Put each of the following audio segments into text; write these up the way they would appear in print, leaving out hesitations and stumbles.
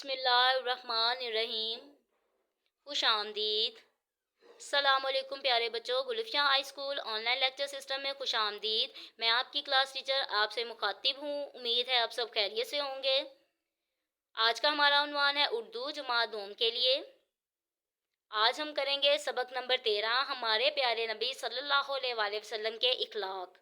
बिस्मिल्लाहिर्रहमानिर्रहीम। खुश आमदीद। अस्सलामुअलैकुम प्यारे बच्चों, गुलिफ्या high school online lecture system में खुश आमदीद। मैं आपकी क्लास टीचर आपसे मुखातिब हूँ। उम्मीद है आप सब खैरियत से होंगे। आज का हमारा उन्वान है उर्दू जमात दोम के लिए। आज हम करेंगे सबक नंबर 13, हमारे प्यारे नबी सल्लल्लाहु अलैहि वसल्लम के इखलाक।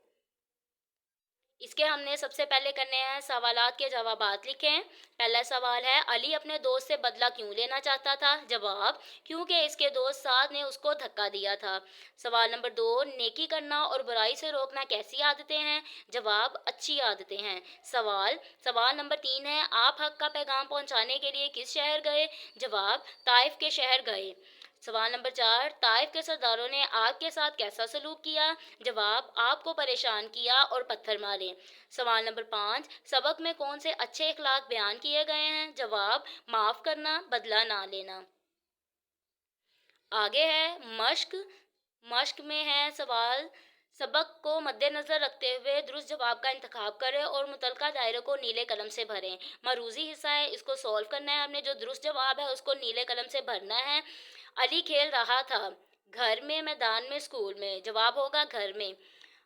इसके हमने सबसे पहले करने हैं सवालात के जवाबात लिखें। पहला सवाल है, अली अपने दोस्त से बदला क्यों लेना चाहता था? जवाब, क्योंकि इसके दोस्त साद ने उसको धक्का दिया था। सवाल नंबर 2, नेकी करना और बुराई से रोकना कैसी आदतें हैं? जवाब, अच्छी आदतें हैं। सवाल नंबर 3 है, आप हक का पैगाम पहुंचाने के लिए किस शहर गए? जवाब, ताइफ के शहर गए। सवाल नंबर 4, ताइफ के सरदारों ने आपके साथ कैसा सलूक किया? जवाब, आपको परेशान किया और पत्थर मारे। सवाल नंबर 5, सबक में कौन से अच्छे इखलाक बयान किए गए हैं? जवाब, माफ़ करना, बदला ना लेना। आगे है मश्क में है सवाल, सबक को मद्देनज़र रखते हुए दुरुस्त जवाब का इंतखाब करें और मुतलका दायरे को नीले कलम से भरें। मरूजी हिस्सा है, इसको सॉल्व करना है। हमने जो दुरुस्त जवाब है उसको नीले कलम से भरना है। अली खेल रहा था, घर में, मैदान में, स्कूल में? जवाब होगा घर में।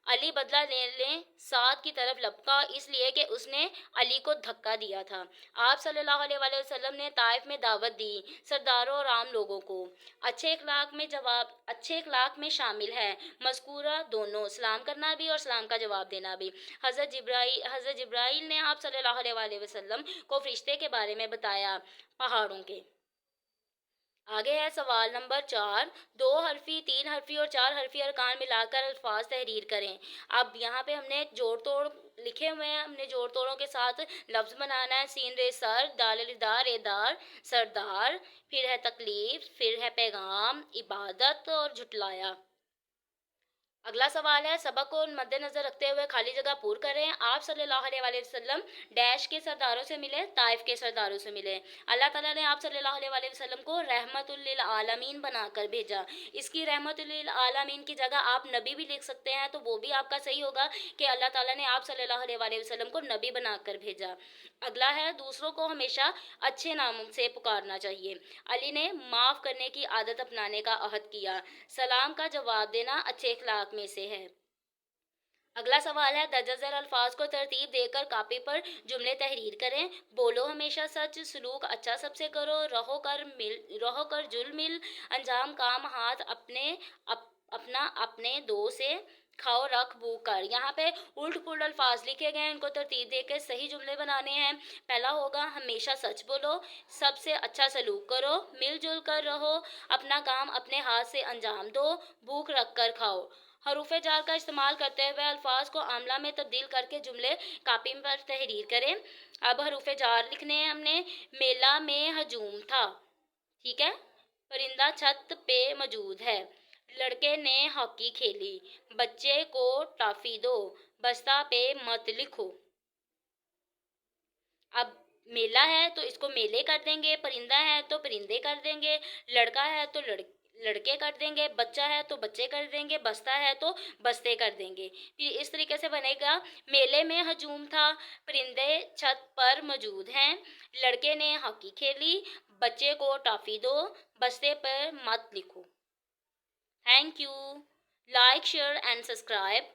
अली बदला लेने साद की तरफ लपका इसलिए कि उसने अली को धक्का दिया था। आप सल्लल्लाहु अलैहि वसल्लम ने ताइफ में दावत दी सरदारों और आम लोगों को। अच्छे इखलाक में शामिल है मज़कूरा दोनों, सलाम करना भी और सलाम का जवाब देना भी। हज़रत जिब्राइल ने आप सल्लल्लाहु अलैहि वसल्लम को फरिश्ते के बारे में बताया, पहाड़ों के। आगे है सवाल नंबर 4, 2 हरफी, 3 हरफी और 4 हरफी अरकान मिलाकर अल्फाज तहरीर करें। अब यहाँ पे हमने जोड़ तोड़ लिखे हुए हैं, हमने जोड़ तोड़ों के साथ लफ्ज़ बनाना है। सीन रे सर, दाल दार ए दार, सरदार, फिर है तकलीफ, फिर है पैगाम, इबादत और झुटलाया। अगला सवाल है, सबक को मद्देनजर रखते हुए खाली जगह पूर करें। आप सल्लल्लाहु अलैहि वसल्लम डैश के सरदारों से मिले, ताइफ के सरदारों से मिले। अल्लाह ताला ने आप सल्लल्लाहु अलैहि वसल्लम को रहमतुल लिल आलमीन बनाकर भेजा। इसकी रहमतुल लिल आलमीन की जगह आप नबी भी लिख सकते हैं, तो वो भी आपका सही होगा कि अल्लाह ताला ने आप सल्लल्लाहु अलैहि वसल्लम को नबी बनाकर भेजा। अगला है, दूसरों को हमेशा अच्छे नामों से पुकारना चाहिए। अली ने माफ़ करने की आदत अपनाने का अहद किया। सलाम का जवाब देना अच्छे इखलाक में से है। अगला सवाल है, दर्ज झेल अल्फाज को तरतीब देकर कापी पर जुमले तहरीर करें। बोलो हमेशा सच, सलूक अच्छा सबसे करो, रहो कर जुल मिल, अंजाम काम हाथ अपना अपने दो से, खाओ रख भूख कर। यहाँ पे उल्ट पुल्ट अल्फाज लिखे गए हैं, इनको तरतीब देकर सही जुमले बनाने हैं। पहला होगा, हमेशा सच बोलो, सबसे अच्छा सलूक करो, मिलजुल कर रहो, अपना काम अपने हाथ से अंजाम दो, भूख रख कर खाओ। हरूफे जार का इस्तेमाल करते हुए अल्फाज को आमला में तब्दील करके जुमले कापी पर तहरीर करें। अब हरूफे जार लिखने हैं हमने। मेला में हजूम था, ठीक है। परिंदा छत पे मौजूद है। लड़के ने हॉकी खेली। बच्चे को टॉफी दो। बस्ता पे मत लिखो। अब मेला है तो इसको मेले कर देंगे, परिंदा है तो परिंदे कर देंगे, लड़का है तो लड़के कर देंगे, बच्चा है तो बच्चे कर देंगे, बस्ता है तो बस्ते कर देंगे। फिर इस तरीके से बनेगा, मेले में हजूम था, परिंदे छत पर मौजूद हैं, लड़के ने हॉकी खेली, बच्चे को टॉफी दो, बस्ते पर मत लिखो। Thank you. Like, share and subscribe.